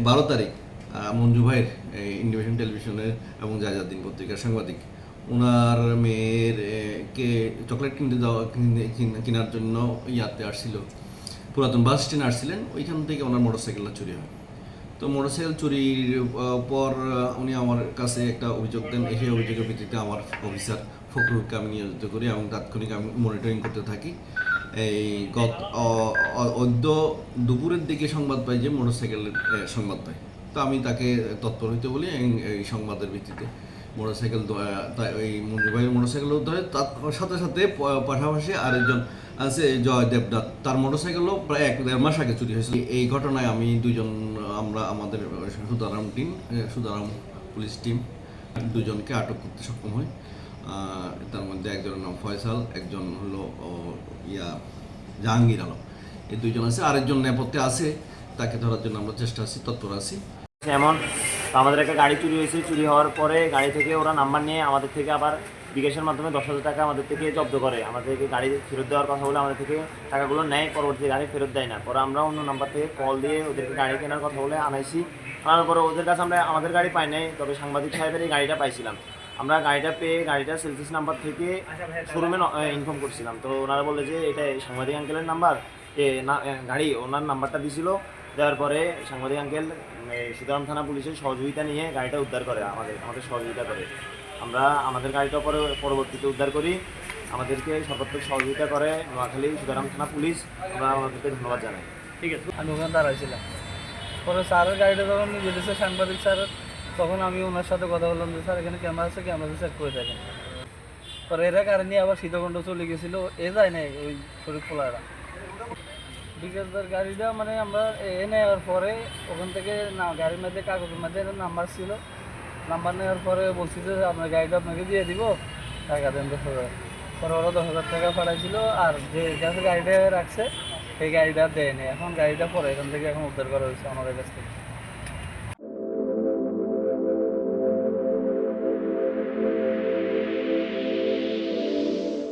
12 তারিখ মঞ্জু ভাইয়ের ইন্ডিপেন্ডেন্ট টেলিভিশনের এবং জায়জাদ্দিন পত্রিকার সাংবাদিক ওনার মেয়ের কে চকলেট কেনার জন্য ইয়াতে আসছিল, পুরাতন বাস স্ট্যান্ড আসছিলেন, ওইখান থেকে ওনার মোটরসাইকেলটা চুরি হয়। তো মোটরসাইকেল চুরির পর উনি আমার কাছে একটা অভিযোগ দেন। সেই অভিযোগের ভিত্তিতে আমার অফিসার ফখরুলকে আমি নিয়োজিত করি এবং তাৎক্ষণিক আমি মনিটরিং করতে থাকি। এই অদ্য দুপুরের দিকে সংবাদ পাই যে মোটরসাইকেলের সংবাদ পাই। তো আমি তাকে তৎপর হইতে বলি। এই সংবাদের ভিত্তিতে মোটরসাইকেল ওই মঞ্জু ভাইয়ের মোটরসাইকেল উদ্ধার, তার সাথে সাথে পাশাপাশি আরেকজন আছে জয় দেবনাথ, তার মোটরসাইকেলও প্রায় 1-1.5 মাস আগে চুরি হয়েছিল। এই ঘটনায় আমি আমরা আমাদের সুদারাম পুলিশ টিম দুজনকে আটক করতে সক্ষম হই। তার মধ্যে একজনের নাম ফয়সাল, একজন হলো জাহাঙ্গীর আলম, এই দুইজন আছে। আরেকজন নেপথ্যে আছে, তাকে ধরার জন্য আমরা চেষ্টা আছি, তৎপর আছি। যেমন আমাদের একটা গাড়ি চুরি হয়েছে, চুরি হওয়ার পরে গাড়ি থেকে ওরা নাম্বার নিয়ে আমাদের থেকে আবার বিকাশের মাধ্যমে 10,000 টাকা আমাদের থেকে জব্দ করে। আমাদেরকে গাড়ি ফেরত দেওয়ার কথা বলে আমাদের থেকে টাকাগুলো নেয়, পরবর্তী গাড়ি ফেরত দেয় না। পরে আমরা অন্য নাম্বার থেকে কল দিয়ে ওদেরকে গাড়ি কেনার কথা বলে আনাইছি। আনার পরে ওদের কাছে আমরা আমাদের গাড়ি পাই নাই, তবে সাংবাদিক সাহেবের এই গাড়িটা পাইছিলাম। আমরা গাড়িটা পেয়ে গাড়িটা সেলসিস নাম্বার থেকে শোরুমে ইনফর্ম করছিলাম। তো ওনারা বলে যে এটা সাংবাদিক আঙ্কেলের নাম্বার, গাড়ি ওনার নাম্বারটা দিয়েছিল। দেওয়ার পরে সাংবাদিক আঙ্কেল সুদারাম থানা পুলিশের সহযোগিতা নিয়ে গাড়িটা উদ্ধার করে, আমাদের সহযোগিতা করে। আমরা আমাদের গাড়িটা পরবর্তীতে উদ্ধার করি। আমাদেরকে সর্বাত্মক সহযোগিতা করে নোয়াখালী সুদারাম থানা পুলিশ। আমরা আমাদেরকে ধন্যবাদ জানাই। ঠিক আছে, আমি ওখানে দাঁড়াইছিলাম। পরে স্যারের গাড়িটা যখন নিয়ে যেতেছে সাংবাদিক স্যারের, তখন আমি ওনার সাথে কথা বললাম যে স্যার এখানে ক্যামেরা আছে, ক্যামেরা চেক করে থাকেন। পরে এরা গাড়ি নিয়ে আবার সীতাকুণ্ড চলে গেছিলো, যায় নাই ওই শরীর খোলারা। বিকাশদার গাড়িটা মানে আমরা নেওয়ার পরে ওখান থেকে গাড়ির মধ্যে কাগজের মধ্যে নাম্বার ছিল। নাম্বার নেওয়ার পরে বলছি যে আপনার গাড়িটা আপনাকে দিয়ে দিব, টাকা দেন 10,000। পরে ওরা 10,000 টাকা পাঠাইছিল। আর যে কাছে গাড়িটা রাখছে সেই গাড়িটা দেয়নি। এখন গাড়িটা পরে এখান থেকে এখন উদ্ধার করা হয়েছে আমাদের কাছ থেকে।